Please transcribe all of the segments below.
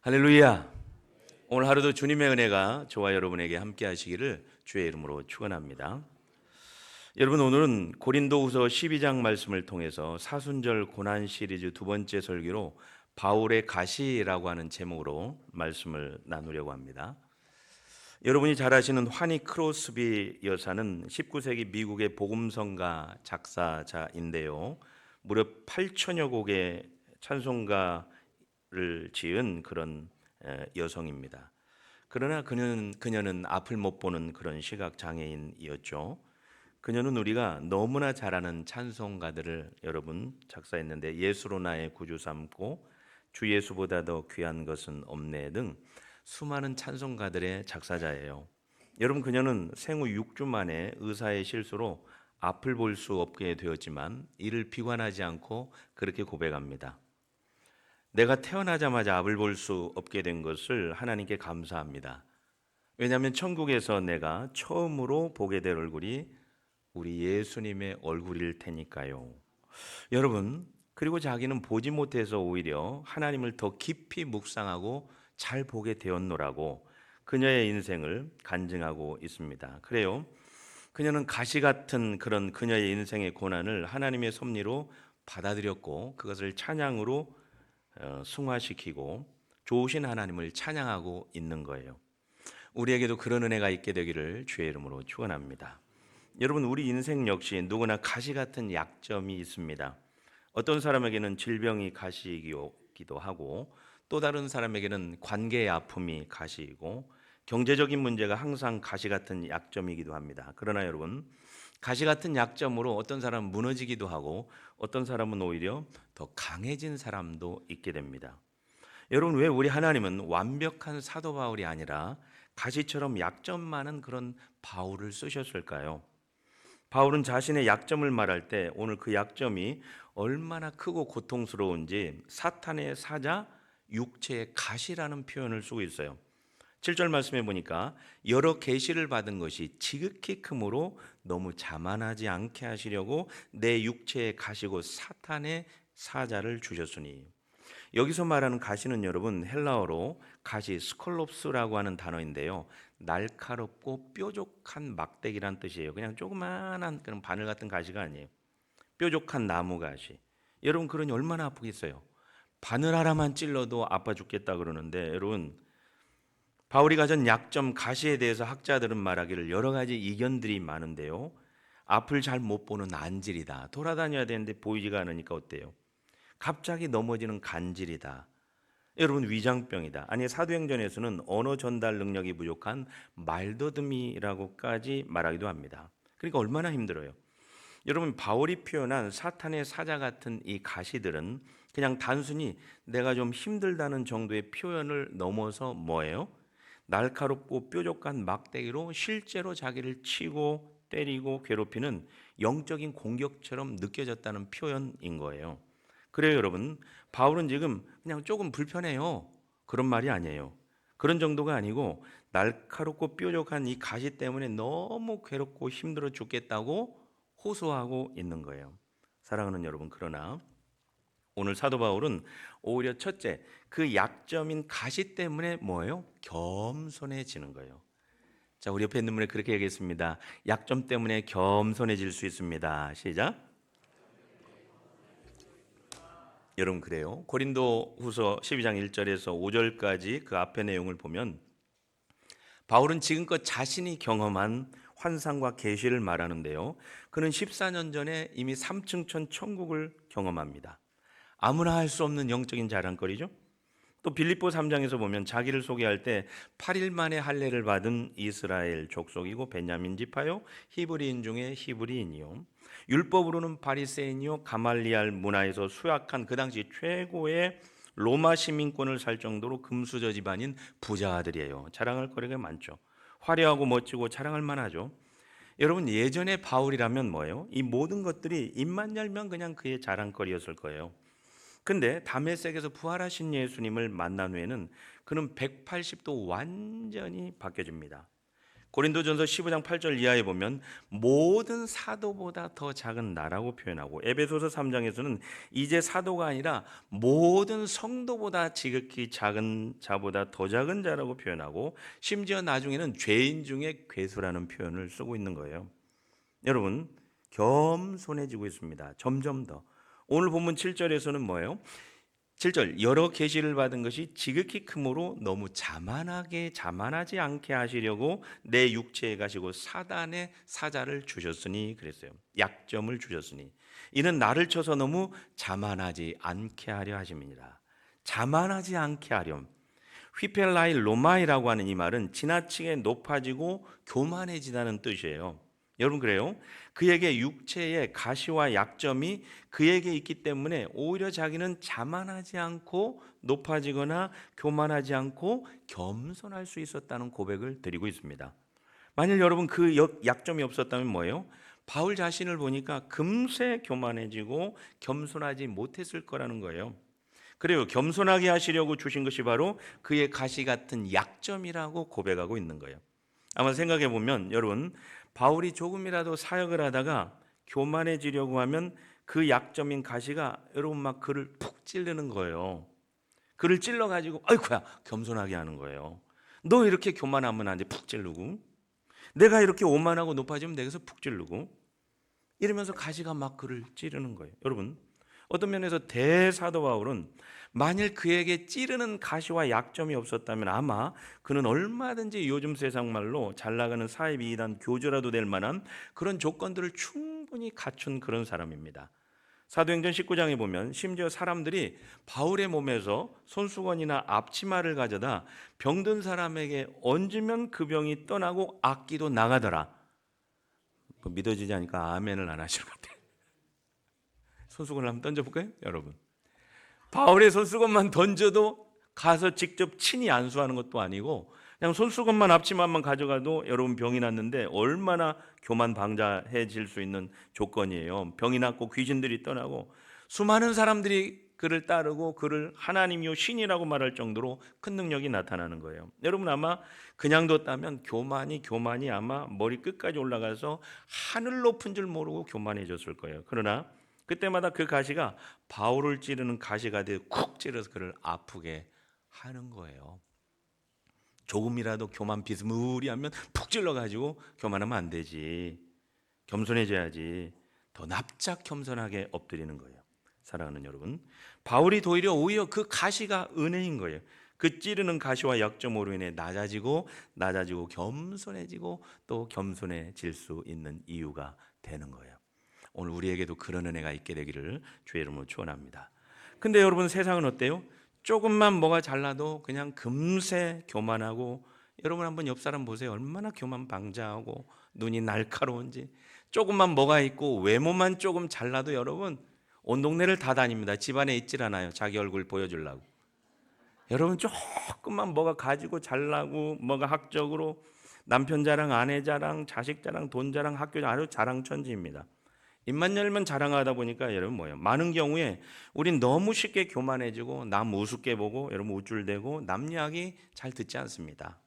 할렐루야. 오늘 하루도 주님의 은혜가 저와 여러분에게 함께 하시기를 주의 이름으로 축원합니다. 여러분, 오늘은 고린도후서 12장 말씀을 통해서 사순절 고난 시리즈 두 번째 설교로 바울의 가시라고 하는 제목으로 말씀을 나누려고 합니다. 여러분이 잘 아시는 화니 크로스비 여사는 19세기 미국의 복음성가 작사자인데요. 무려 8천여 곡의 찬송가를 지은 그런 여성입니다. 그러나 그녀는 앞을 못 보는 그런 시각 장애인이었죠. 그녀는 우리가 너무나 잘 아는 찬송가들을 여러분 작사했는데, 예수로 나의 구주 삼고 주 예수보다 더 귀한 것은 없네 등 수많은 찬송가들의 작사자예요. 여러분, 그녀는 생후 6주 만에 의사의 실수로 앞을 볼 수 없게 되었지만 이를 비관하지 않고 그렇게 고백합니다. 내가 태어나자마자 앞을 볼 수 없게 된 것을 하나님께 감사합니다. 왜냐하면 천국에서 내가 처음으로 보게 될 얼굴이 우리 예수님의 얼굴일 테니까요. 여러분, 그리고 자기는 보지 못해서 오히려 하나님을 더 깊이 묵상하고 잘 보게 되었노라고 그녀의 인생을 간증하고 있습니다. 그래요, 그녀는 가시 같은 그런 그녀의 인생의 고난을 하나님의 섭리로 받아들였고 그것을 찬양으로 승화시키고 좋으신 하나님을 찬양하고 있는 거예요. 우리에게도 그런 은혜가 있게 되기를 주의 이름으로 축원합니다. 여러분, 우리 인생 역시 누구나 가시 같은 약점이 있습니다. 어떤 사람에게는 질병이 가시이기도 하고, 또 다른 사람에게는 관계의 아픔이 가시이고, 경제적인 문제가 항상 가시 같은 약점이기도 합니다. 그러나 여러분, 가시 같은 약점으로 어떤 사람은 무너지기도 하고 어떤 사람은 오히려 더 강해진 사람도 있게 됩니다. 여러분, 왜 우리 하나님은 완벽한 사도 바울이 아니라 가시처럼 약점 많은 그런 바울을 쓰셨을까요? 바울은 자신의 약점을 말할 때 오늘 그 약점이 얼마나 크고 고통스러운지 사탄의 사자, 육체의 가시라는 표현을 쓰고 있어요. 7절 말씀해 보니까 여러 계시를 받은 것이 지극히 크므로 너무 자만하지 않게 하시려고 내 육체에 가시고 사탄의 사자를 주셨으니, 여기서 말하는 가시는 여러분 헬라어로 가시 스콜롭스라고 하는 단어인데요, 날카롭고 뾰족한 막대기란 뜻이에요. 그냥 조그마한 그런 바늘 같은 가시가 아니에요. 뾰족한 나무 가시. 여러분, 그러니 얼마나 아프겠어요. 바늘 하나만 찔러도 아파 죽겠다 그러는데, 여러분, 바울이 가진 약점 가시에 대해서 학자들은 말하기를 여러 가지 이견들이 많은데요, 앞을 잘 못 보는 안질이다. 돌아다녀야 되는데 보이지가 않으니까 어때요? 갑자기 넘어지는 간질이다. 여러분, 위장병이다. 아니, 사도행전에서는 언어 전달 능력이 부족한 말더듬이라고까지 말하기도 합니다. 그러니까 얼마나 힘들어요. 여러분, 바울이 표현한 사탄의 사자 같은 이 가시들은 그냥 단순히 내가 좀 힘들다는 정도의 표현을 넘어서 뭐예요? 날카롭고 뾰족한 막대기로 실제로 자기를 치고 때리고 괴롭히는 영적인 공격처럼 느껴졌다는 표현인 거예요. 그래요, 여러분, 바울은 지금 그냥 조금 불편해요, 그런 말이 아니에요. 그런 정도가 아니고 날카롭고 뾰족한 이 가시 때문에 너무 괴롭고 힘들어 죽겠다고 호소하고 있는 거예요. 사랑하는 여러분, 그러나 오늘 사도 바울은 오히려 첫째, 그 약점인 가시 때문에 뭐예요? 겸손해지는 거예요. 자, 우리 옆에 있는 분에 그렇게 얘기했습니다. 약점 때문에 겸손해질 수 있습니다. 시작. 여러분, 그래요. 고린도 후서 12장 1절에서 5절까지 그 앞의 내용을 보면 바울은 지금껏 자신이 경험한 환상과 계시를 말하는데요, 그는 14년 전에 이미 3층천 천국을 경험합니다. 아무나 할 수 없는 영적인 자랑거리죠. 또 빌립보 3장에서 보면 자기를 소개할 때 8일 만에 할례를 받은 이스라엘 족속이고 베냐민 지파요, 히브리인 중에 히브리인이요, 율법으로는 바리새인이요, 가말리알 문화에서 수약한 그 당시 최고의 로마 시민권을 살 정도로 금수저 집안인 부자 아들이에요. 자랑할 거리가 많죠. 화려하고 멋지고 자랑할 만하죠. 여러분, 예전에 바울이라면 뭐예요? 이 모든 것들이 입만 열면 그냥 그의 자랑거리였을 거예요. 근데 다메섹에서 부활하신 예수님을 만난 후에는 그는 180도 완전히 바뀌어집니다. 고린도전서 15장 8절 이하에 보면 모든 사도보다 더 작은 나라고 표현하고, 에베소서 3장에서는 이제 사도가 아니라 모든 성도보다 지극히 작은 자보다 더 작은 자라고 표현하고, 심지어 나중에는 죄인 중에 괴수라는 표현을 쓰고 있는 거예요. 여러분, 겸손해지고 있습니다. 점점 더. 오늘 본문 7절에서는 뭐예요? 7절, 여러 계시를 받은 것이 지극히 크므로 너무 자만하지 않게 하시려고 내 육체에 가시고 사단의 사자를 주셨으니, 그랬어요. 약점을 주셨으니 이는 나를 쳐서 너무 자만하지 않게 하려 하심이니라. 자만하지 않게 하렴. 휘펠라이 로마이라고 하는 이 말은 지나치게 높아지고 교만해지다는 뜻이에요. 여러분, 그래요? 그에게 육체의 가시와 약점이 그에게 있기 때문에 오히려 자기는 자만하지 않고 높아지거나 교만하지 않고 겸손할 수 있었다는 고백을 드리고 있습니다. 만일 여러분 그 약점이 없었다면 뭐예요? 바울 자신을 보니까 금세 교만해지고 겸손하지 못했을 거라는 거예요. 그래요, 겸손하게 하시려고 주신 것이 바로 그의 가시 같은 약점이라고 고백하고 있는 거예요. 아마 생각해 보면 여러분, 바울이 조금이라도 사역을 하다가 교만해지려고 하면 그 약점인 가시가 여러분 막 그를 푹 찌르는 거예요. 그를 찔러가지고 아이고야 겸손하게 하는 거예요. 너 이렇게 교만하면 안 돼, 푹 찌르고. 내가 이렇게 오만하고 높아지면 내게서 푹 찌르고. 이러면서 가시가 막 그를 찌르는 거예요. 여러분, 어떤 면에서 대사도 바울은 만일 그에게 찌르는 가시와 약점이 없었다면 아마 그는 얼마든지 요즘 세상 말로 잘 나가는 사회비 이단 교주라도 될 만한 그런 조건들을 충분히 갖춘 그런 사람입니다. 사도행전 19장에 보면 심지어 사람들이 바울의 몸에서 손수건이나 앞치마를 가져다 병든 사람에게 얹으면 그 병이 떠나고 악기도 나가더라. 믿어지지 않으니까 아멘을 안 하시는 것 같아요. 손수건을 한번 던져볼까요, 여러분? 바울의 손수건만 던져도 가서 직접 친히 안수하는 것도 아니고 그냥 손수건만 앞치마만 가져가도 여러분 병이 났는데 얼마나 교만방자해질 수 있는 조건이에요. 병이 났고 귀신들이 떠나고 수많은 사람들이 그를 따르고 그를 하나님이요 신이라고 말할 정도로 큰 능력이 나타나는 거예요. 여러분, 아마 그냥 뒀다면 교만이 아마 머리 끝까지 올라가서 하늘 높은 줄 모르고 교만해졌을 거예요. 그러나 그때마다 그 가시가 바울을 찌르는 가시가 되어 쿡 찌르서 그를 아프게 하는 거예요. 조금이라도 교만 비스무리하면 푹 찔러가지고 교만하면 안 되지. 겸손해져야지. 더 납작 겸손하게 엎드리는 거예요. 사랑하는 여러분, 바울이 오히려 그 가시가 은혜인 거예요. 그 찌르는 가시와 약점으로 인해 낮아지고 겸손해지고 또 겸손해질 수 있는 이유가 되는 거예요. 오늘 우리에게도 그런 은혜가 있게 되기를 주의 이름으로 축원합니다. 근데 여러분, 세상은 어때요? 조금만 뭐가 잘나도 그냥 금세 교만하고, 여러분 한번 옆 사람 보세요. 얼마나 교만방자하고 눈이 날카로운지. 조금만 뭐가 있고 외모만 조금 잘나도 여러분 온 동네를 다 다닙니다. 집안에 있질 않아요. 자기 얼굴 보여주려고. 여러분, 조금만 뭐가 가지고 잘나고 뭐가 학적으로 남편 자랑, 아내 자랑, 자식 자랑, 돈 자랑, 학교 자랑, 아주 자랑천지입니다. 입만 열면 자랑하다 보니까 여러분 뭐예요? 많은 경우에 우린 너무 쉽게 교만해지고 남 우습게 보고 여러분 우쭐대고 남 이야기 잘 듣지 않습니다.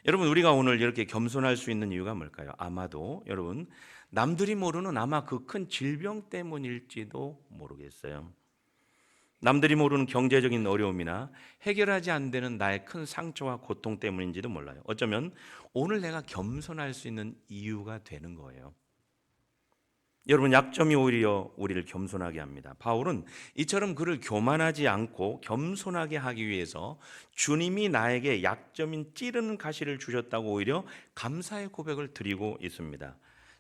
여러분, 우리가 오늘 이렇게 겸손할 수 있는 이유가 뭘까요? 아마도 여러분 남들이 모르는 아마 그 큰 질병 때문일지도 모르겠어요. 남들이 모르는 경제적인 어려움이나 해결하지 안 되는 나의 큰 상처와 고통 때문인지도 몰라요. 어쩌면 오늘 내가 겸손할 수 있는 이유가 되는 거예요. 여러분, 약점이 오히려 우리를 겸손하게 합니다. 바울은 이처럼 그를 교만하지 않고 겸손하게 하기 위해서 주님이 나에게 약점인 찌르는 가시를 주셨다고 오히려 감사의 고백을 드리고 있습니다.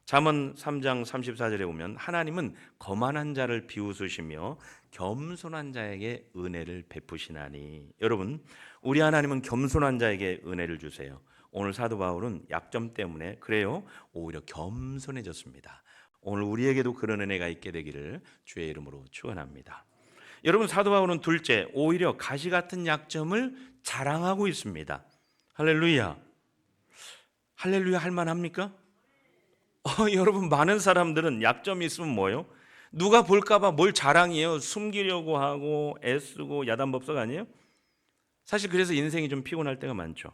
잠언 3장 34절에 보면 하나님은 거만한 자를 비웃으시며 겸손한 자에게 은혜를 베푸시나니. 여러분, 우리 하나님은 겸손한 자에게 은혜를 주세요. 오늘 사도 바울은 약점 때문에 그래요 오히려 겸손해졌습니다. 오늘 우리에게도 그런 은혜가 있게 되기를 주의 이름으로 축원합니다. 여러분, 사도 바울은 둘째, 오히려 가시 같은 약점을 자랑하고 있습니다. 할렐루야. 할렐루야 할 만합니까? 여러분, 많은 사람들은 약점이 있으면 뭐예요? 누가 볼까 봐 뭘 자랑해요? 숨기려고 하고 애쓰고 야단법석 아니에요? 사실 그래서 인생이 좀 피곤할 때가 많죠.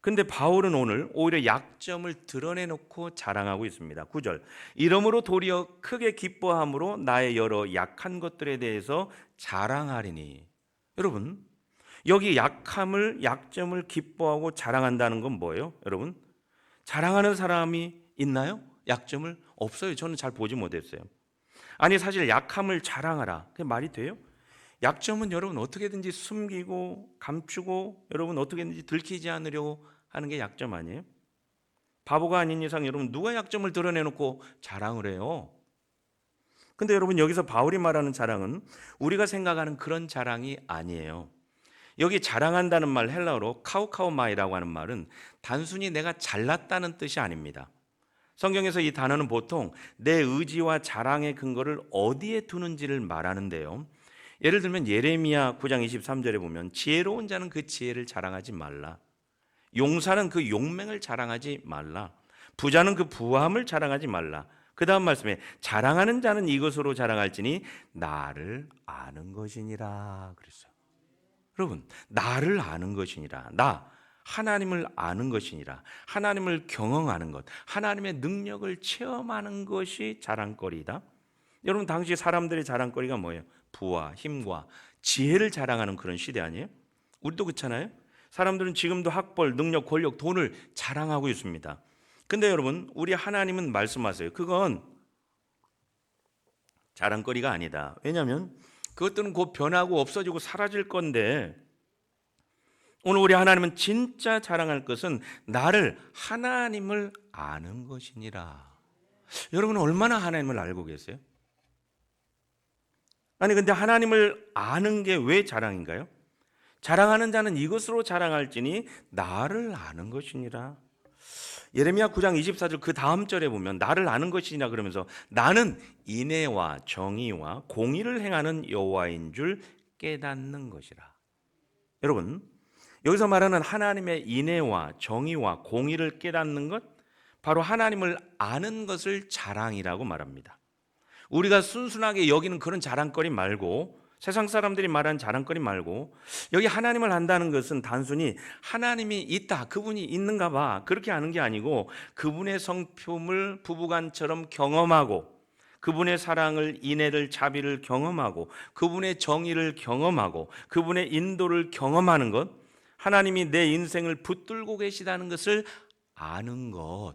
근데 바울은 오늘 오히려 약점을 드러내놓고 자랑하고 있습니다. 9절. 이러므로 도리어 크게 기뻐함으로 나의 여러 약한 것들에 대해서 자랑하리니. 여러분, 여기 약점을 기뻐하고 자랑한다는 건 뭐예요? 여러분, 자랑하는 사람이 있나요? 약점을? 없어요. 저는 잘 보지 못했어요. 아니, 사실 약함을 자랑하라, 그게 말이 돼요? 약점은 여러분 어떻게든지 숨기고 감추고 여러분 어떻게든지 들키지 않으려고 하는 게 약점 아니에요? 바보가 아닌 이상 여러분 누가 약점을 드러내놓고 자랑을 해요? 근데 여러분 여기서 바울이 말하는 자랑은 우리가 생각하는 그런 자랑이 아니에요. 여기 자랑한다는 말 헬라어로 카우카우마이라고 하는 말은 단순히 내가 잘났다는 뜻이 아닙니다. 성경에서 이 단어는 보통 내 의지와 자랑의 근거를 어디에 두는지를 말하는데요. 예를 들면 예레미야 9장 23절에 보면 지혜로운 자는 그 지혜를 자랑하지 말라. 용사는 그 용맹을 자랑하지 말라. 부자는 그 부함을 자랑하지 말라. 그 다음 말씀에 자랑하는 자는 이것으로 자랑할지니 나를 아는 것이니라 그랬어요. 여러분, 나를 아는 것이니라. 나 하나님을 아는 것이니라. 하나님을 경험하는 것, 하나님의 능력을 체험하는 것이 자랑거리다. 여러분, 당시 사람들의 자랑거리가 뭐예요? 부와 힘과 지혜를 자랑하는 그런 시대 아니에요? 우리도 그렇잖아요. 사람들은 지금도 학벌, 능력, 권력, 돈을 자랑하고 있습니다. 근데 여러분, 우리 하나님은 말씀하세요. 그건 자랑거리가 아니다. 왜냐하면 그것들은 곧 변하고 없어지고 사라질 건데, 오늘 우리 하나님은 진짜 자랑할 것은 나를 하나님을 아는 것이니라. 여러분은 얼마나 하나님을 알고 계세요? 아니 근데 하나님을 아는 게 왜 자랑인가요? 자랑하는 자는 이것으로 자랑할지니 나를 아는 것이니라. 예레미야 9장 24절 그 다음 절에 보면 나를 아는 것이냐 그러면서 나는 인애와 정의와 공의를 행하는 여호와인 줄 깨닫는 것이라. 여러분, 여기서 말하는 하나님의 인애와 정의와 공의를 깨닫는 것, 바로 하나님을 아는 것을 자랑이라고 말합니다. 우리가 순순하게 여기는 그런 자랑거리 말고, 세상 사람들이 말하는 자랑거리 말고, 여기 하나님을 안다는 것은 단순히 하나님이 있다, 그분이 있는가 봐, 그렇게 아는 게 아니고 그분의 성품을 부부간처럼 경험하고, 그분의 사랑을, 인애를, 자비를 경험하고, 그분의 정의를 경험하고, 그분의 인도를 경험하는 것, 하나님이 내 인생을 붙들고 계시다는 것을 아는 것.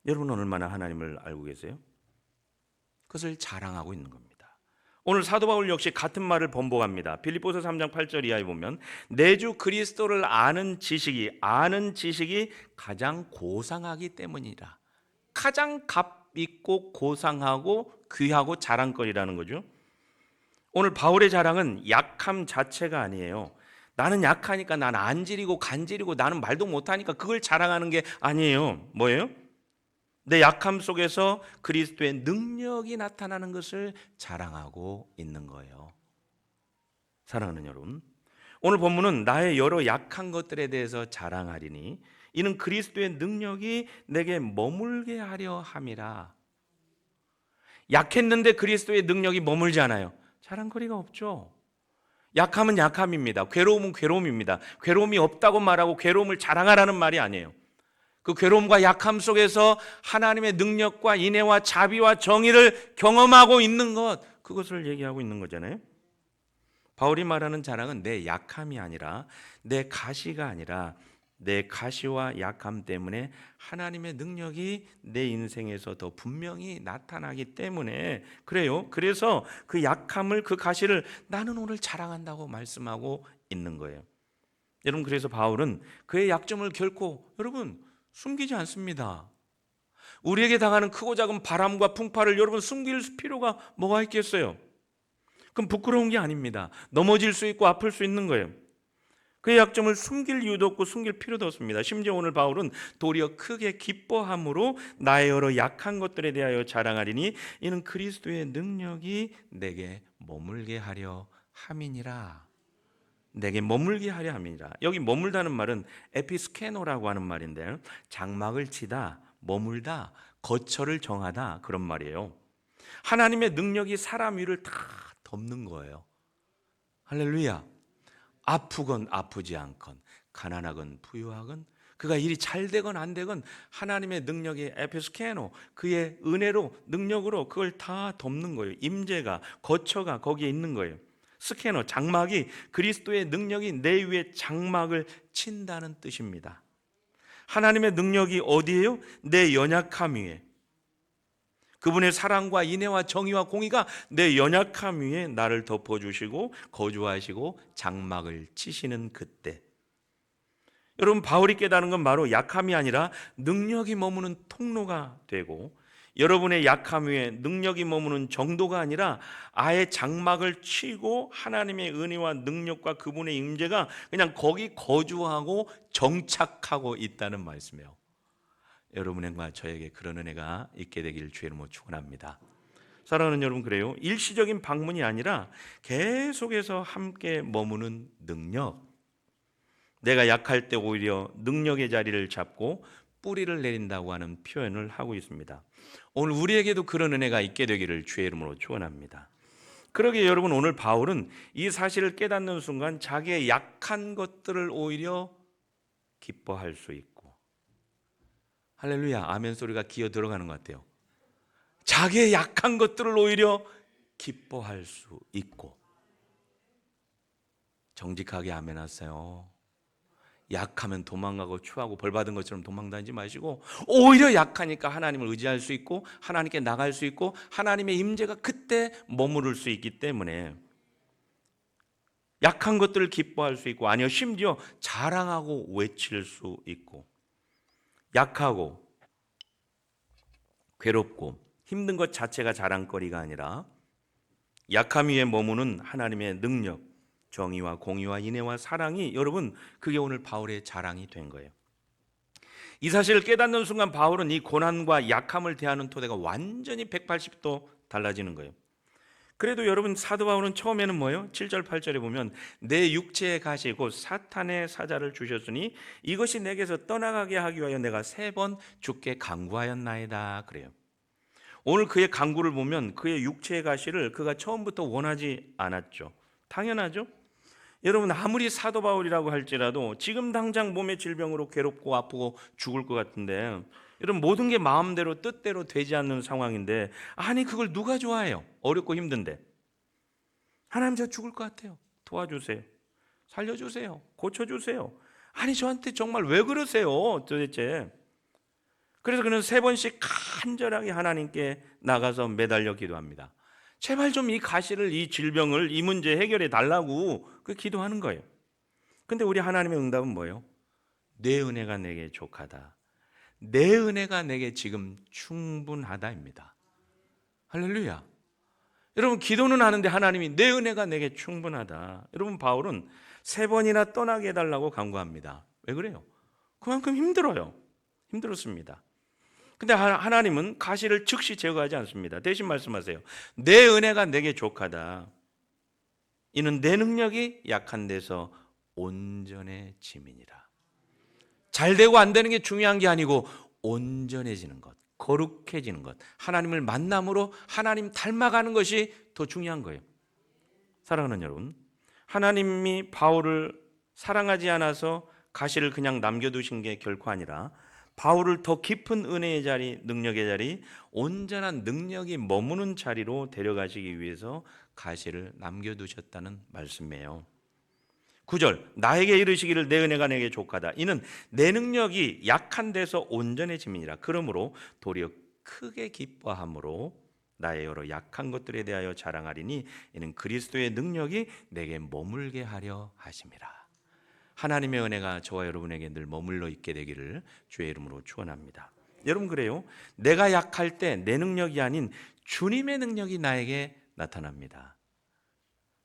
여러분은 얼마나 하나님을 알고 계세요? 그것을 자랑하고 있는 겁니다. 오늘 사도 바울 역시 같은 말을 번복합니다. 빌립보서 3장 8절 이하에 보면 내 주 그리스도를 아는 지식이 가장 고상하기 때문이라. 가장 값있고 고상하고 귀하고 자랑거리라는 거죠. 오늘 바울의 자랑은 약함 자체가 아니에요. 나는 약하니까 난 안지리고 간지리고 나는 말도 못하니까 그걸 자랑하는 게 아니에요. 뭐예요? 내 약함 속에서 그리스도의 능력이 나타나는 것을 자랑하고 있는 거예요. 사랑하는 여러분, 오늘 본문은 나의 여러 약한 것들에 대해서 자랑하리니 이는 그리스도의 능력이 내게 머물게 하려 함이라. 약했는데 그리스도의 능력이 머물지 않아요. 자랑거리가 없죠. 약함은 약함입니다. 괴로움은 괴로움입니다. 괴로움이 없다고 말하고 괴로움을 자랑하라는 말이 아니에요. 그 괴로움과 약함 속에서 하나님의 능력과 인애와 자비와 정의를 경험하고 있는 것, 그것을 얘기하고 있는 거잖아요. 바울이 말하는 자랑은 내 약함이 아니라, 내 가시가 아니라 내 가시와 약함 때문에 하나님의 능력이 내 인생에서 더 분명히 나타나기 때문에 그래요. 그래서 그 약함을, 그 가시를 나는 오늘 자랑한다고 말씀하고 있는 거예요. 여러분, 그래서 바울은 그의 약점을 결코 여러분 숨기지 않습니다. 우리에게 당하는 크고 작은 바람과 풍파를 여러분 숨길 필요가 뭐가 있겠어요? 그럼 부끄러운 게 아닙니다. 넘어질 수 있고 아플 수 있는 거예요. 그의 약점을 숨길 이유도 없고 숨길 필요도 없습니다. 심지어 오늘 바울은 도리어 크게 기뻐함으로 나의 여러 약한 것들에 대하여 자랑하리니 이는 그리스도의 능력이 내게 머물게 하려 함이니라. 내게 머물게 하려 함이니라. 여기 머물다는 말은 에피스케노라고 하는 말인데 장막을 치다, 머물다, 거처를 정하다 그런 말이에요. 하나님의 능력이 사람 위를 다 덮는 거예요. 할렐루야. 아프건 아프지 않건, 가난하건 부유하건, 그가 일이 잘 되건 안 되건 하나님의 능력이 에피스케노, 그의 은혜로 능력으로 그걸 다 덮는 거예요. 임재가, 거처가 거기에 있는 거예요. 스캐너, 장막이 그리스도의 능력이 내 위에 장막을 친다는 뜻입니다. 하나님의 능력이 어디에요? 내 연약함 위에. 그분의 사랑과 인애와 정의와 공의가 내 연약함 위에 나를 덮어주시고 거주하시고 장막을 치시는 그때, 여러분, 바울이 깨달은 건 바로 약함이 아니라 능력이 머무는 통로가 되고, 여러분의 약함 위에 능력이 머무는 정도가 아니라 아예 장막을 치고 하나님의 은혜와 능력과 그분의 임재가 그냥 거기 거주하고 정착하고 있다는 말씀이에요. 여러분과 저에게 그런 은혜가 있게 되길 주의 이름으로 축원합니다. 사랑하는 여러분, 그래요. 일시적인 방문이 아니라 계속해서 함께 머무는 능력. 내가 약할 때 오히려 능력의 자리를 잡고 뿌리를 내린다고 하는 표현을 하고 있습니다. 오늘 우리에게도 그런 은혜가 있게 되기를 주의 이름으로 축원합니다. 그러기에 여러분, 오늘 바울은 이 사실을 깨닫는 순간 자기의 약한 것들을 오히려 기뻐할 수 있고, 할렐루야, 아멘 소리가 기어 들어가는 것 같아요. 자기의 약한 것들을 오히려 기뻐할 수 있고, 정직하게 아멘 하세요. 약하면 도망가고 추하고 벌받은 것처럼 도망다니지 마시고, 오히려 약하니까 하나님을 의지할 수 있고 하나님께 나갈 수 있고 하나님의 임재가 그때 머무를 수 있기 때문에 약한 것들을 기뻐할 수 있고, 아니요, 심지어 자랑하고 외칠 수 있고, 약하고 괴롭고 힘든 것 자체가 자랑거리가 아니라 약함 위에 머무는 하나님의 능력, 정의와 공의와 인애와 사랑이, 여러분, 그게 오늘 바울의 자랑이 된 거예요. 이 사실을 깨닫는 순간 바울은 이 고난과 약함을 대하는 토대가 완전히 180도 달라지는 거예요. 그래도 여러분, 사도 바울은 처음에는 뭐예요? 7절 8절에 보면 내 육체의 가시 곧 사탄의 사자를 주셨으니 이것이 내게서 떠나가게 하기 위하여 내가 3번 주께 간구하였나이다 그래요. 오늘 그의 간구를 보면 그의 육체의 가시를 그가 처음부터 원하지 않았죠. 당연하죠. 여러분, 아무리 사도 바울이라고 할지라도 지금 당장 몸의 질병으로 괴롭고 아프고 죽을 것 같은데, 여러분, 모든 게 마음대로 뜻대로 되지 않는 상황인데, 아니 그걸 누가 좋아해요? 어렵고 힘든데. 하나님, 저 죽을 것 같아요. 도와주세요. 살려주세요. 고쳐주세요. 아니 저한테 정말 왜 그러세요 도대체. 그래서 그는 3번씩 간절하게 하나님께 나가서 매달려 기도합니다. 제발 좀 이 가시를, 이 질병을, 이 문제 해결해 달라고 그 기도하는 거예요. 근데 우리 하나님의 응답은 뭐예요? 내 은혜가 내게 족하다. 내 은혜가 내게 지금 충분하다입니다. 할렐루야. 여러분, 기도는 하는데 하나님이 내 은혜가 내게 충분하다. 여러분, 바울은 3번이나 떠나게 해달라고 간구합니다. 왜 그래요? 그만큼 힘들어요. 힘들었습니다. 근데 하나님은 가시를 즉시 제거하지 않습니다. 대신 말씀하세요. 내 은혜가 내게 족하다. 이는 내 능력이 약한 데서 온전해짐이니라. 잘 되고 안 되는 게 중요한 게 아니고 온전해지는 것, 거룩해지는 것, 하나님을 만남으로 하나님 닮아가는 것이 더 중요한 거예요. 사랑하는 여러분, 하나님이 바울을 사랑하지 않아서 가시를 그냥 남겨두신 게 결코 아니라 바울을 더 깊은 은혜의 자리, 능력의 자리, 온전한 능력이 머무는 자리로 데려가시기 위해서 가시를 남겨두셨다는 말씀이에요. 9절, 나에게 이르시기를 내 은혜가 내게 족하다. 이는 내 능력이 약한 데서 온전해짐이니라. 그러므로 도리어 크게 기뻐함으로 나의 여러 약한 것들에 대하여 자랑하리니 이는 그리스도의 능력이 내게 머물게 하려 하심이라. 하나님의 은혜가 저와 여러분에게 늘 머물러 있게 되기를 주의 이름으로 축원합니다. 여러분, 그래요. 내가 약할 때 내 능력이 아닌 주님의 능력이 나에게 나타납니다.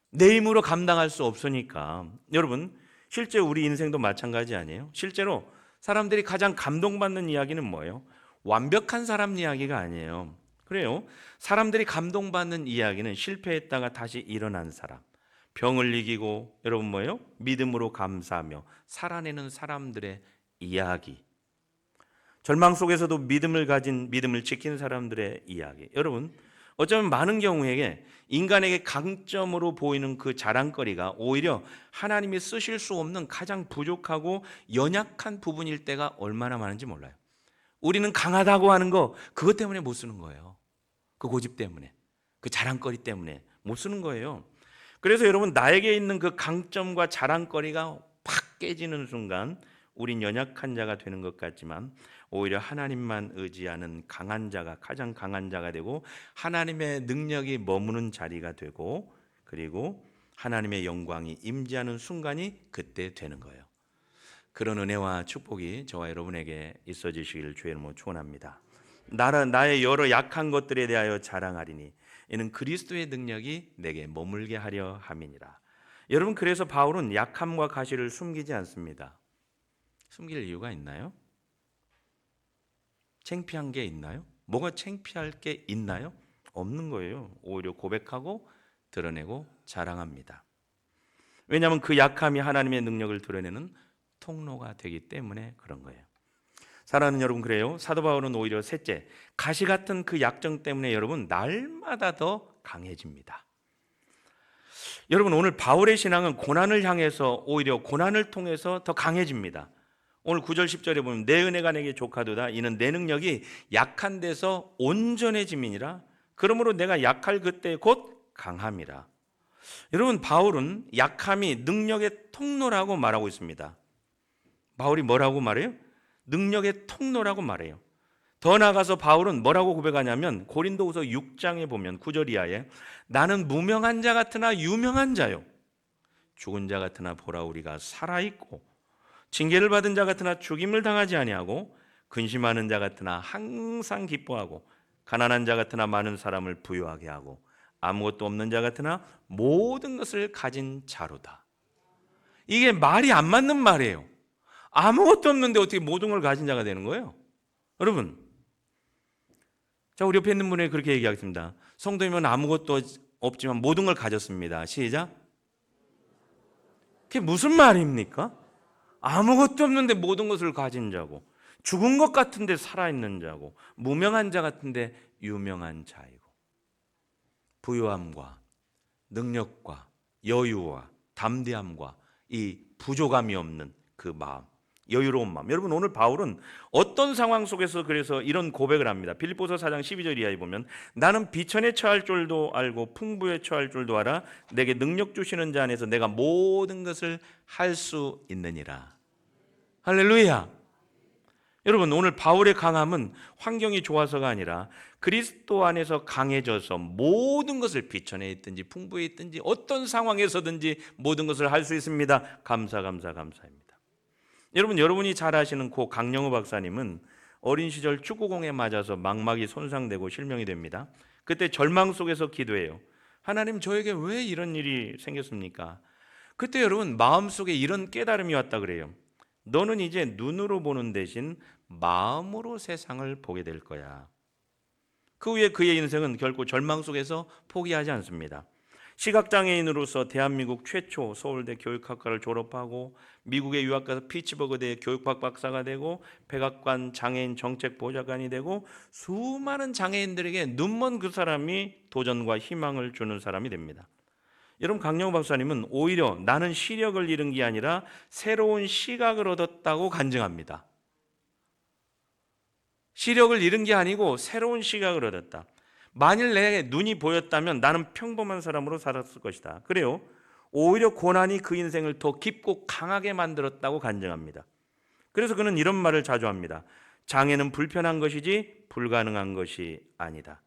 내 힘으로 감당할 수 없으니까. 여러분, 실제 우리 인생도 마찬가지 아니에요? 실제로 사람들이 가장 감동받는 이야기는 뭐예요? 완벽한 사람 이야기가 아니에요. 그래요. 사람들이 감동받는 이야기는 실패했다가 다시 일어난 사람, 병을 이기고, 여러분 뭐예요? 믿음으로 감사하며 살아내는 사람들의 이야기, 절망 속에서도 믿음을 가진, 믿음을 지킨 사람들의 이야기. 여러분, 어쩌면 많은 경우에 인간에게 강점으로 보이는 그 자랑거리가 오히려 하나님이 쓰실 수 없는 가장 부족하고 연약한 부분일 때가 얼마나 많은지 몰라요. 우리는 강하다고 하는 거 그것 때문에 못 쓰는 거예요. 그 고집 때문에, 그 자랑거리 때문에 못 쓰는 거예요. 그래서 여러분, 나에게 있는 그 강점과 자랑거리가 팍 깨지는 순간 우린 연약한 자가 되는 것 같지만 오히려 하나님만 의지하는 강한 자가, 가장 강한 자가 되고 하나님의 능력이 머무는 자리가 되고, 그리고 하나님의 영광이 임재하는 순간이 그때 되는 거예요. 그런 은혜와 축복이 저와 여러분에게 있어지시기를 주의 이름으로 축원합니다. 나의 여러 약한 것들에 대하여 자랑하리니 이는 그리스도의 능력이 내게 머물게 하려 함이니라. 여러분, 그래서 바울은 약함과 가시를 숨기지 않습니다. 숨길 이유가 있나요? 창피한 게 있나요? 뭐가 창피할 게 있나요? 없는 거예요. 오히려 고백하고 드러내고 자랑합니다. 왜냐하면 그 약함이 하나님의 능력을 드러내는 통로가 되기 때문에 그런 거예요. 사랑하는 여러분, 그래요. 사도 바울은 오히려 셋째, 가시 같은 그 약점 때문에 여러분 날마다 더 강해집니다. 여러분, 오늘 바울의 신앙은 고난을 향해서 오히려 고난을 통해서 더 강해집니다. 오늘 9절 10절에 보면 내 은혜가 내게 족하도다 이는 내 능력이 약한 데서 온전해짐이니라. 그러므로 내가 약할 그때 곧 강함이라. 여러분, 바울은 약함이 능력의 통로라고 말하고 있습니다. 바울이 뭐라고 말해요? 능력의 통로라고 말해요. 더 나아가서 바울은 뭐라고 고백하냐면 고린도후서 6장에 보면 9절 이하에 나는 무명한 자 같으나 유명한 자요, 죽은 자 같으나 보라 우리가 살아있고, 징계를 받은 자 같으나 죽임을 당하지 아니하고, 근심하는 자 같으나 항상 기뻐하고, 가난한 자 같으나 많은 사람을 부유하게 하고, 아무것도 없는 자 같으나 모든 것을 가진 자로다. 이게 말이 안 맞는 말이에요. 아무것도 없는데 어떻게 모든 걸 가진 자가 되는 거예요? 여러분, 자, 우리 옆에 있는 분이 그렇게 얘기하겠습니다. 성도이면 아무것도 없지만 모든 걸 가졌습니다. 시작. 그게 무슨 말입니까? 아무것도 없는데 모든 것을 가진 자고, 죽은 것 같은데 살아있는 자고, 무명한 자 같은데 유명한 자이고, 부유함과 능력과 여유와 담대함과 이 부족함이 없는 그 마음, 여유로운 마음. 여러분, 오늘 바울은 어떤 상황 속에서 그래서 이런 고백을 합니다. 빌립보서 4장 12절 이하에 보면 나는 비천에 처할 줄도 알고 풍부에 처할 줄도 알아 내게 능력 주시는 자 안에서 내가 모든 것을 할 수 있느니라. 할렐루야. 여러분, 오늘 바울의 강함은 환경이 좋아서가 아니라 그리스도 안에서 강해져서 모든 것을 비천에 있든지 풍부에 있든지 어떤 상황에서든지 모든 것을 할 수 있습니다. 감사합니다. 여러분, 여러분이 잘 아시는 고 강영우 박사님은 어린 시절 축구공에 맞아서 망막이 손상되고 실명이 됩니다. 그때 절망 속에서 기도해요. 하나님, 저에게 왜 이런 일이 생겼습니까? 그때 여러분 마음속에 이런 깨달음이 왔다 그래요. 너는 이제 눈으로 보는 대신 마음으로 세상을 보게 될 거야. 그 후에 그의 인생은 결코 절망 속에서 포기하지 않습니다. 시각장애인으로서 대한민국 최초 서울대 교육학과를 졸업하고 미국에 유학 가서 피츠버그대 교육학 박사가 되고 백악관 장애인 정책 보좌관이 되고 수많은 장애인들에게 눈먼 그 사람이 도전과 희망을 주는 사람이 됩니다. 여러분, 강영우 박사님은 오히려 나는 시력을 잃은 게 아니라 새로운 시각을 얻었다고 간증합니다. 시력을 잃은 게 아니고 새로운 시각을 얻었다. 만일 내 눈이 보였다면 나는 평범한 사람으로 살았을 것이다. 그래요. 오히려 고난이 그 인생을 더 깊고 강하게 만들었다고 간증합니다. 그래서 그는 이런 말을 자주 합니다. 장애는 불편한 것이지 불가능한 것이 아니다.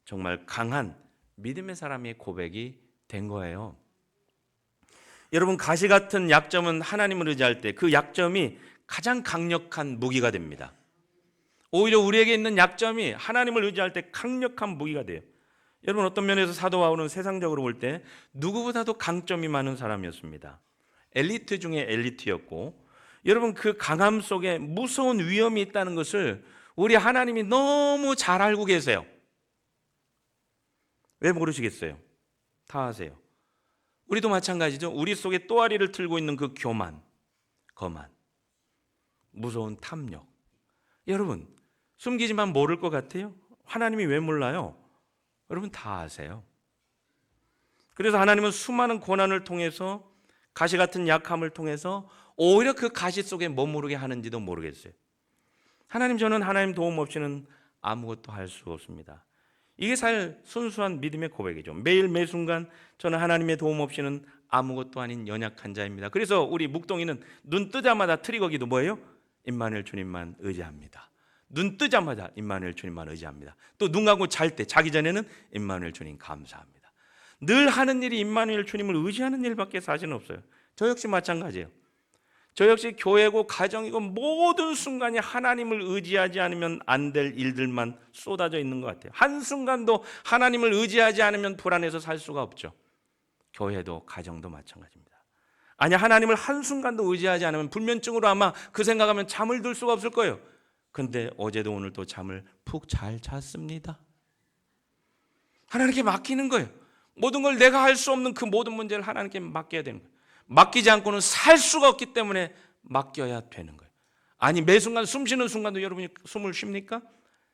정말 강한 믿음의 사람의 고백이 된 거예요. 여러분, 가시 같은 약점은 하나님을 의지할 때 그 약점이 가장 강력한 무기가 됩니다. 오히려 우리에게 있는 약점이 하나님을 의지할 때 강력한 무기가 돼요. 여러분, 어떤 면에서 사도 바울은 세상적으로 볼 때 누구보다도 강점이 많은 사람이었습니다. 엘리트 중에 엘리트였고, 여러분, 그 강함 속에 무서운 위험이 있다는 것을 우리 하나님이 너무 잘 알고 계세요. 왜 모르시겠어요? 다 아세요. 우리도 마찬가지죠. 우리 속에 또아리를 틀고 있는 그 교만, 거만, 무서운 탐욕. 여러분, 숨기지만 모를 것 같아요? 하나님이 왜 몰라요? 여러분 다 아세요. 그래서 하나님은 수많은 고난을 통해서 가시 같은 약함을 통해서 오히려 그 가시 속에 머무르게 하는지도 모르겠어요. 하나님, 저는 하나님 도움 없이는 아무것도 할 수 없습니다. 이게 사실 순수한 믿음의 고백이죠. 매일 매순간 저는 하나님의 도움 없이는 아무것도 아닌 연약한 자입니다. 그래서 우리 묵동이는 눈 뜨자마자 트리거기도 뭐예요? 임마누엘 주님만 의지합니다. 눈 뜨자마자 임마누엘 주님만 의지합니다. 또 눈 감고 잘 때, 자기 전에는 임마누엘 주님 감사합니다. 늘 하는 일이 임마누엘 주님을 의지하는 일밖에 사실은 없어요. 저 역시 마찬가지예요. 저 역시 교회고 가정이고 모든 순간이 하나님을 의지하지 않으면 안 될 일들만 쏟아져 있는 것 같아요. 한순간도 하나님을 의지하지 않으면 불안해서 살 수가 없죠. 교회도 가정도 마찬가지입니다. 아니, 하나님을 한순간도 의지하지 않으면 불면증으로 아마 그 생각하면 잠을 들 수가 없을 거예요. 근데 어제도 오늘도 잠을 푹 잘 잤습니다. 하나님께 맡기는 거예요. 모든 걸 내가 할 수 없는 그 모든 문제를 하나님께 맡겨야 되는 거예요. 맡기지 않고는 살 수가 없기 때문에 맡겨야 되는 거예요. 아니, 매 순간 숨 쉬는 순간도 여러분이 숨을 쉽니까?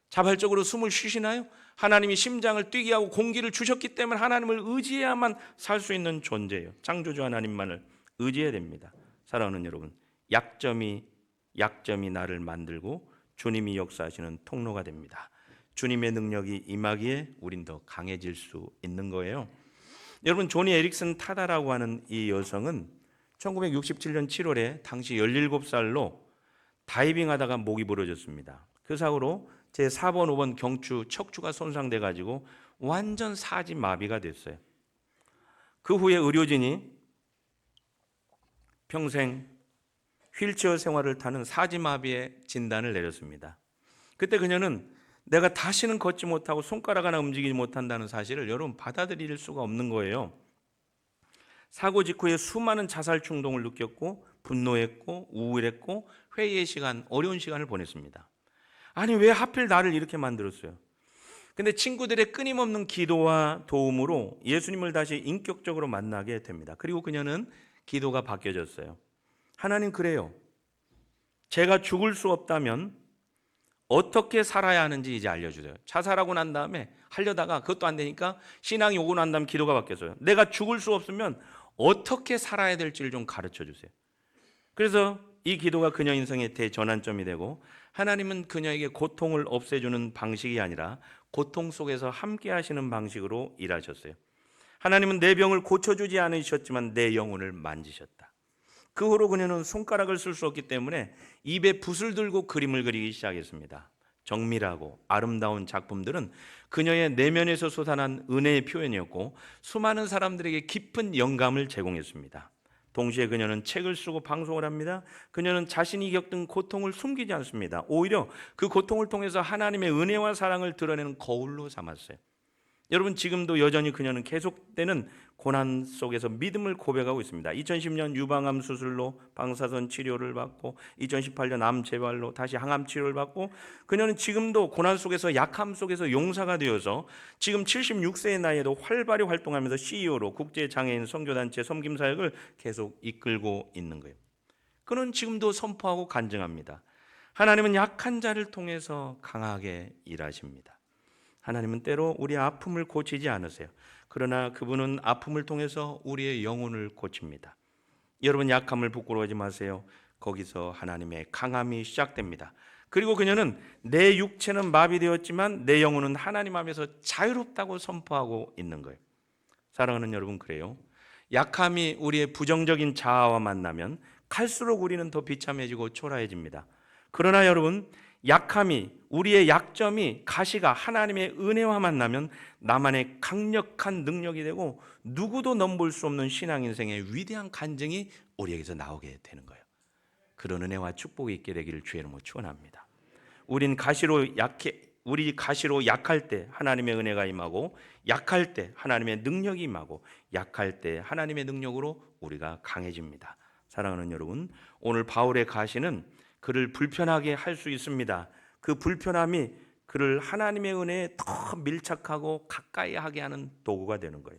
자발적으로 숨을 쉬시나요? 하나님이 심장을 뛰게 하고 공기를 주셨기 때문에 하나님을 의지해야만 살 수 있는 존재예요. 창조주 하나님만을 의지해야 됩니다. 사랑하는 여러분, 약점이 나를 만들고 주님이 역사하시는 통로가 됩니다. 주님의 능력이 임하기에 우린 더 강해질 수 있는 거예요. 여러분, 조니 에릭슨 타다라고 하는 이 여성은 1967년 7월에 당시 17살로 다이빙하다가 목이 부러졌습니다. 그 사고로 제4번, 5번 경추, 척추가 손상돼 가지고 완전 사지마비가 됐어요. 그 후에 의료진이 평생 휠체어 생활을 타는 사지마비의 진단을 내렸습니다. 그때 그녀는 내가 다시는 걷지 못하고 손가락 하나 움직이지 못한다는 사실을 여러분 받아들일 수가 없는 거예요. 사고 직후에 수많은 자살 충동을 느꼈고 분노했고 우울했고 회의의 시간, 어려운 시간을 보냈습니다. 아니, 왜 하필 나를 이렇게 만들었어요? 근데 친구들의 끊임없는 기도와 도움으로 예수님을 다시 인격적으로 만나게 됩니다. 그리고 그녀는 기도가 바뀌어졌어요. 하나님, 그래요. 제가 죽을 수 없다면 어떻게 살아야 하는지 이제 알려주세요. 자살하고 난 다음에 하려다가 그것도 안 되니까 신앙이 오고 난 다음 기도가 바뀌었어요. 내가 죽을 수 없으면 어떻게 살아야 될지를 좀 가르쳐 주세요. 그래서 이 기도가 그녀 인생의 대전환점이 되고 하나님은 그녀에게 고통을 없애주는 방식이 아니라 고통 속에서 함께 하시는 방식으로 일하셨어요. 하나님은 내 병을 고쳐주지 않으셨지만 내 영혼을 만지셨다. 그 후로 그녀는 손가락을 쓸 수 없기 때문에 입에 붓을 들고 그림을 그리기 시작했습니다. 정밀하고 아름다운 작품들은 그녀의 내면에서 솟아난 은혜의 표현이었고 수많은 사람들에게 깊은 영감을 제공했습니다. 동시에 그녀는 책을 쓰고 방송을 합니다. 그녀는 자신이 겪던 고통을 숨기지 않습니다. 오히려 그 고통을 통해서 하나님의 은혜와 사랑을 드러내는 거울로 삼았어요. 여러분, 지금도 여전히 그녀는 계속되는 고난 속에서 믿음을 고백하고 있습니다. 2010년 유방암 수술로 방사선 치료를 받고 2018년 암 재발로 다시 항암 치료를 받고 그녀는 지금도 고난 속에서 약함 속에서 용사가 되어서 지금 76세의 나이에도 활발히 활동하면서 CEO로 국제장애인 선교단체 섬김사역을 계속 이끌고 있는 거예요. 그는 지금도 선포하고 간증합니다. 하나님은 약한 자를 통해서 강하게 일하십니다. 하나님은 때로 우리의 아픔을 고치지 않으세요. 그러나 그분은 아픔을 통해서 우리의 영혼을 고칩니다. 여러분, 약함을 부끄러워하지 마세요. 거기서 하나님의 강함이 시작됩니다. 그리고 그녀는 내 육체는 마비되었지만 내 영혼은 하나님 앞에서 자유롭다고 선포하고 있는 거예요. 사랑하는 여러분, 그래요. 약함이 우리의 부정적인 자아와 만나면 갈수록 우리는 더 비참해지고 초라해집니다. 그러나 여러분, 약함이, 우리의 약점이, 가시가 하나님의 은혜와 만나면 나만의 강력한 능력이 되고 누구도 넘볼 수 없는 신앙 인생의 위대한 간증이 우리에게서 나오게 되는 거예요. 그런 은혜와 축복이 있게 되기를 주의 이름으로 축원합니다. 우리 가시로 약할 때 하나님의 은혜가 임하고 약할 때 하나님의 능력이 임하고 약할 때 하나님의 능력으로 우리가 강해집니다. 사랑하는 여러분, 오늘 바울의 가시는 그를 불편하게 할 수 있습니다. 그 불편함이 그를 하나님의 은혜에 더 밀착하고 가까이 하게 하는 도구가 되는 거예요.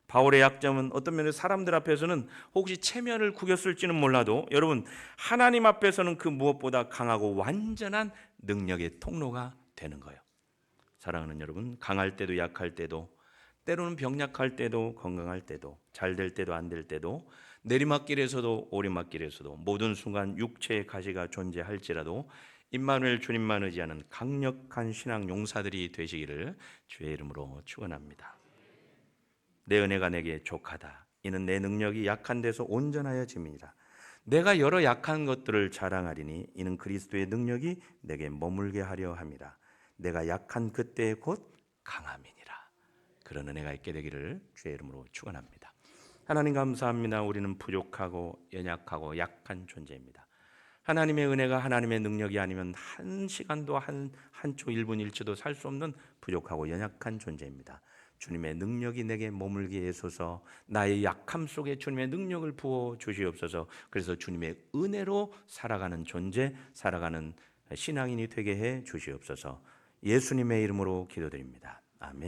바울의 약점은 어떤 면에서 사람들 앞에서는 혹시 체면을 구겼을지는 몰라도 여러분, 하나님 앞에서는 그 무엇보다 강하고 완전한 능력의 통로가 되는 거예요. 사랑하는 여러분, 강할 때도 약할 때도, 때로는 병약할 때도 건강할 때도, 잘 될 때도 안 될 때도, 내리막길에서도 오르막길에서도, 모든 순간 육체의 가시가 존재할지라도 임마누엘 주님만 의지하는 강력한 신앙 용사들이 되시기를 주의 이름으로 축원합니다. 내 은혜가 내게 족하다. 이는 내 능력이 약한 데서 온전하여 짐이니라. 내가 여러 약한 것들을 자랑하리니 이는 그리스도의 능력이 내게 머물게 하려 함이라. 내가 약한 그때에 곧 강함이니라. 그런 은혜가 있게 되기를 주의 이름으로 축원합니다. 하나님 감사합니다. 우리는 부족하고 연약하고 약한 존재입니다. 하나님의 은혜가 하나님의 능력이 아니면 한 시간도 한초 1분 1초도 살 수 없는 부족하고 연약한 존재입니다. 주님의 능력이 내게 머물게 해소서. 나의 약함 속에 주님의 능력을 부어 주시옵소서. 그래서 주님의 은혜로 살아가는 존재, 살아가는 신앙인이 되게 해 주시옵소서. 예수님의 이름으로 기도드립니다. 아멘.